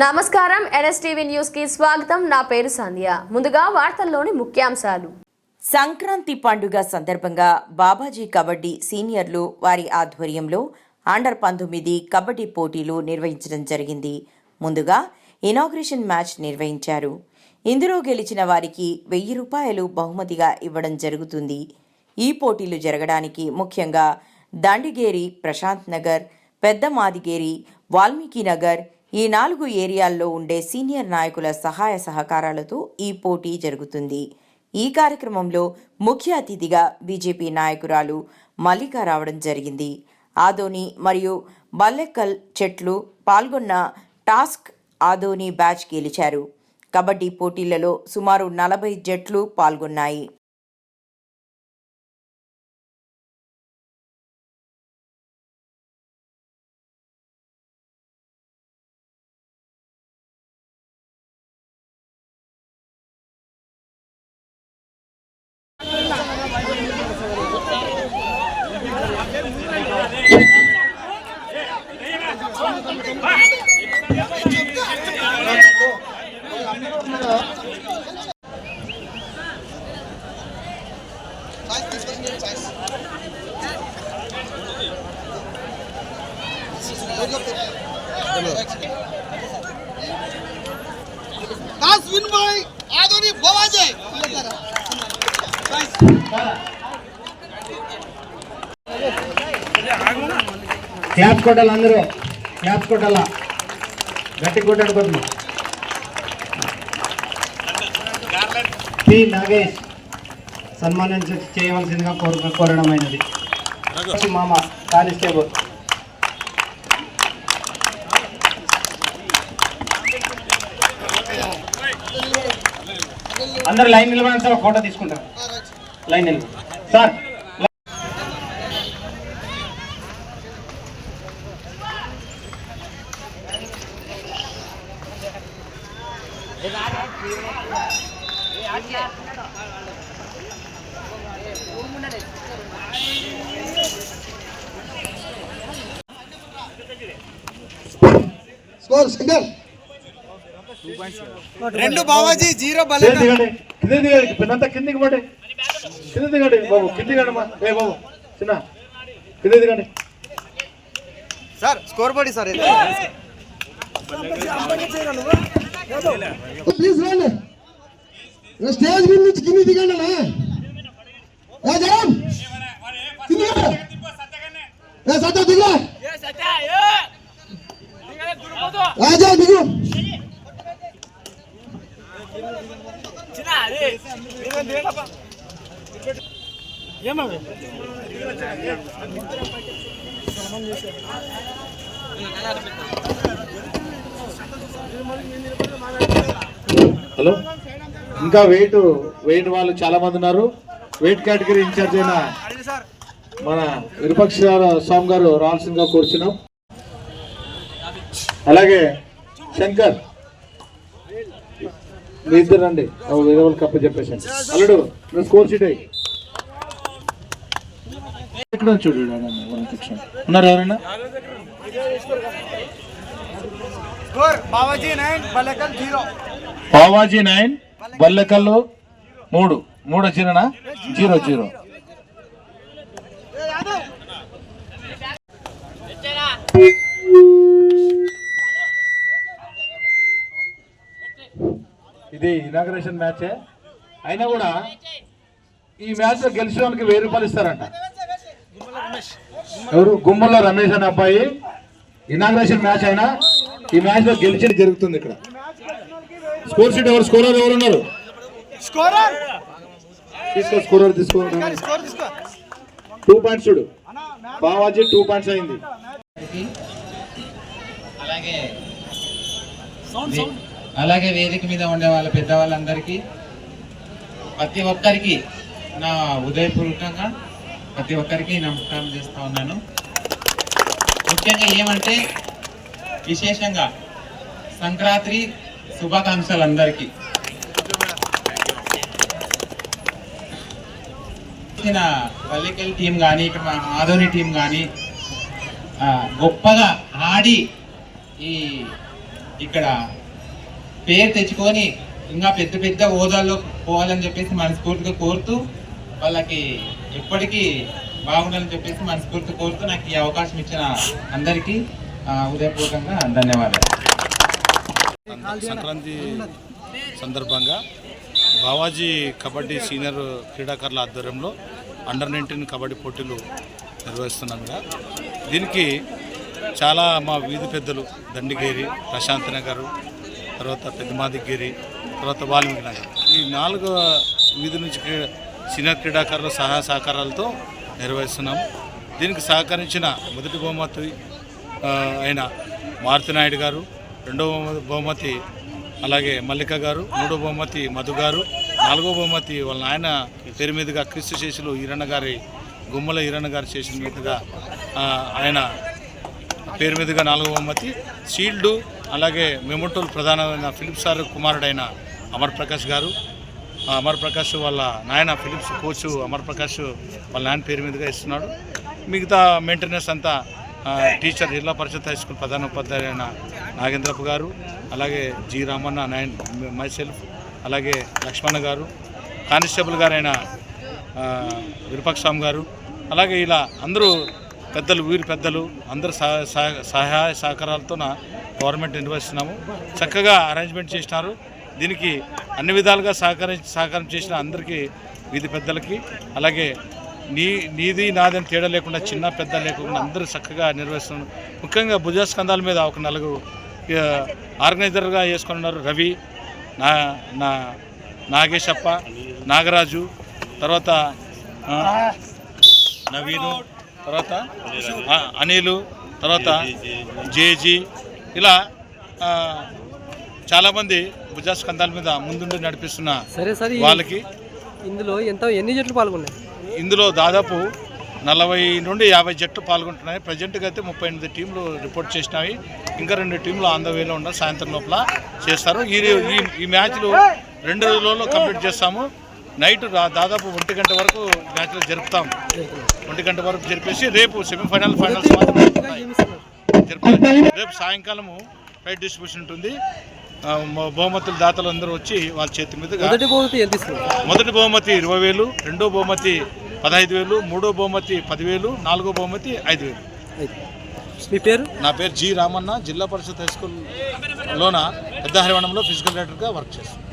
నమస్కారం NSTV news కి స్వాగతం. నా పేరు సంధ్య. ముందుగా వార్తల్లోని ముఖ్యాంశాలు. సంక్రాంతి పండుగ సందర్భంగా బాబాజీ కబడ్డీ సీనియర్లు వారి ఆధ్వర్యంలో అండర్ 19 కబడ్డీ పోటీలు నిర్వహించడం జరిగింది. ముందుగా ఇనాగ్రేషన్ మ్యాచ్ నిర్వహించారు. ఇందులో గెలిచిన వారికి 1000 రూపాయలు బహుమతిగా ఇవ్వడం జరుగుతుంది. ఈ పోటీలు జరగడానికి ముఖ్యంగా దండిగేరి, ప్రశాంత్ నగర్, పెద్ద మాదిగేరి, వాల్మీకి నగర్ ఈ 4 ఏరియాల్లో ఉండే సీనియర్ నాయకుల సహాయ సహకారాలతో ఈ పోటీ జరుగుతుంది. ఈ కార్యక్రమంలో ముఖ్య అతిథిగా బీజేపీ నాయకురాలు మల్లిక రావడం జరిగింది. ఆదోని మరియు బల్లెక్కల్ చెట్లు పాల్గొన్న టాస్క్ ఆదోని బ్యాచ్ గెలిచారు. కబడ్డీ పోటీలలో సుమారు 40 జట్లు పాల్గొన్నాయి. Last win by Adoni Babaji. Claps కొట్టాలి, అందరూ క్లాప్స్ కొట్టాలా, గట్టి కొట్టకపోతున్నా. పి నాగేష్ సన్మానం చేయవలసిందిగా కోరడమైనది. మామ కానిస్టేబుల్ అందరు లైన్ నిలబడండి సార్, ఫోటో తీసుకుంటారు. లైన్ నిలబడి సార్. Score single. 2 బాబాజీ 0 బల్లెక్క. కింద దిగండి, పెద్దంతా కిందికి పడే, కింద దిగండి బాబు, కింద దిగండి మా. ఏ బాబు చిన్న కింద దిగండి sir. Score board sir. Please రండి, స్టేజ్ మీద నుంచి కింద దిగండి అన్న. ఏ జరం కింద ఏ సత్తా దిగ, ఏ సత్తా ఏ ఆజా దిగు. చిన్న అదే దిగండి ఏమో హలో. ఇంకా వెయిట్ వాళ్ళు చాలా మంది ఉన్నారు. వెయిట్ కేటగిరీ ఇన్ఛార్జ్ అయిన మన విరూపాక్ష స్వామి గారు రావాల్సిందిగా కోరుచున్నాం. అలాగే శంకర్ మీ ఇద్దరు రండి, వేరే వాళ్ళు కప్ప చెప్పేసాను. అల్లుడు నువ్వు స్కోర్ షీట్ అయ్యి ఇక్కడ చూడు. ఉన్నారు ఎవరైనా? బాబాజీ 9 బల్లెక్కల్ 0. బాబాజీ 9 బల్లెక్కల్ 3 వచ్చినా 0. ఇది ఇనాగ్రేషన్ మ్యాచే అయినా కూడా ఈ మ్యాచ్ లో గెలిచిన వాళ్ళకి 1000 రూపాయలు ఇస్తారంట. ఎవరు? గుమ్మల రమేష్ అనే అబ్బాయి. ఇనాగ్రేషన్ మ్యాచ్ అయినా ఈ మ్యాచ్ లో గెలిచి జరుగుతుంది. ఇక్కడ స్కోర్ షీట్ ఎవరు? స్కోరర్ ఎవరు ఉన్నారు? స్కోరర్ తీసుకో. 2 పాయింట్స్ చూడు. బావాజీ 2 పాయింట్స్ అయింది. అలాగే వేదిక మీద ఉండే వాళ్ళ పెద్దవాళ్ళందరికీ, ప్రతి ఒక్కరికి నా ఉదయపూర్వకంగా ప్రతి ఒక్కరికి నమస్కారం చేస్తూ ఉన్నాను. ముఖ్యంగా ఏమంటే విశేషంగా సంక్రాంతి శుభాకాంక్షలు అందరికీ. పల్లెకెల్ టీం కానీ ఇక్కడ ఆదోని టీం కానీ గొప్పగా ఆడి ఈ ఇక్కడ పేరు తెచ్చుకొని ఇంకా పెద్ద పెద్ద హోదాల్లో పోవాలని చెప్పేసి మనస్ఫూర్తిగా కోరుతూ వాళ్ళకి ఎప్పటికీ బాగుండాలని చెప్పేసి మనస్ఫూర్తిగా కోరుతూ నాకు ఈ అవకాశం ఇచ్చిన అందరికీ హృదయపూర్వకంగా ధన్యవాదాలు. సంక్రాంతి సందర్భంగా బావాజీ కబడ్డీ సీనియర్ క్రీడాకారుల ఆధ్వర్యంలో అండర్-19 కబడ్డీ పోటీలు నిర్వహిస్తున్నాం. దీనికి చాలా మా వీధి పెద్దలు దండిగేరి, ప్రశాంత్ నగర్, తర్వాత పెద్దమాదిగిరి, తర్వాత వాల్మీకి నగర్, ఈ 4 వీధి నుంచి సీనియర్ క్రీడాకారుల సహాయ సహకారాలతో నిర్వహిస్తున్నాము. దీనికి సహకరించిన మొదటి బహుమతి అయిన మారుతి నాయుడు గారు, రెండవ బహుమతి అలాగే మల్లిక గారు, మూడో బహుమతి మధు గారు, 4వ బహుమతి వాళ్ళ ఆయన పేరు మీదుగా క్రీస్తు శేషులు ఈరన్న గారి గుమ్మల ఈరన్న గారి శేషుల మీదుగా ఆయన పేరు మీదుగా 4వ బహుమతి షీల్డు, అలాగే మెమోటోల్ ప్రధానమైన ఫిలిప్స్ సార్ కుమారుడైన అమర్ ప్రకాష్ గారు, అమర్ ప్రకాష్ వాళ్ళ నాయన ఫిలిప్స్ కోచ్ అమర్ ప్రకాష్ వాళ్ళ నాయన పేరు మీదుగా ఇస్తున్నాడు. మిగతా మెయింటెనెన్స్ అంతా టీచర్ జిల్లా పరిషత్ హై స్కూల్ ప్రధాన ఉపాధ్యాయులైన నాగేంద్రప్ప గారు, అలాగే జి రామన్న, మైసెల్ఫ్, అలాగే లక్ష్మణ గారు, కానిస్టేబుల్ గారైన విరూపాక్షస్వామి గారు, అలాగే ఇలా అందరూ పెద్దలు, వీరి పెద్దలు అందరూ సహాయ సహకారాలతో గవర్నమెంట్ నిర్వహిస్తున్నాము. చక్కగా అరేంజ్మెంట్ చేసినారు. దీనికి అన్ని విధాలుగా సహకారం చేసిన అందరికీ, వీధి పెద్దలకి, అలాగే నీది నాదని తేడా లేకుండా, చిన్న పెద్ద లేకుండా అందరూ చక్కగా నిర్వహిస్తున్నారు. ముఖ్యంగా భుజస్కంధాల మీద ఒక 4 ఆర్గనైజర్గా చేసుకున్నారు. రవి, నాగేశప్ప, నాగరాజు, తర్వాత నవీను, తర్వాత అనిలు, తర్వాత జేజీ, ఇలా చాలామంది భుజస్కంధాల మీద ముందుండి నడిపిస్తున్న వాళ్ళకి. ఇందులో ఎన్ని జట్లు పాల్గొన్నాయి? ఇందులో దాదాపు 40 నుండి 50 జట్లు పాల్గొంటున్నాయి. ప్రజెంట్గా అయితే 38 టీంలు రిపోర్ట్ చేసినాయి. ఇంకా 2 టీంలు ఆన్ ద వేలో ఉన్నారు. సాయంత్రం లోపల చేస్తారు. ఈ మ్యాచ్లు 2 రోజులలో కంప్లీట్ చేస్తాము. నైట్ దాదాపు 1 గంట వరకు మ్యాచ్లు జరుపుతాం. 1 గంట వరకు జరిపేసి రేపు సెమీఫైనల్, ఫైనల్స్ రేపు సాయంకాలము ప్రైజ్ డిస్ట్రిబ్యూషన్ ఉంటుంది. బహుమతుల దాతలు అందరూ వచ్చి వాళ్ళ చేతి మీదుగా మొదటి బహుమతి 20,000, రెండో బహుమతి 15,000, మూడో బహుమతి 10,000, 4వ బహుమతి 5,000. మీ పేరు? నా పేరు జి రామన్న, జిల్లా పరిషత్ హై స్కూల్లోన పెద్ద హరివనంలో ఫిజికల్ డైరెక్టర్గా వర్క్ చేస్తాను.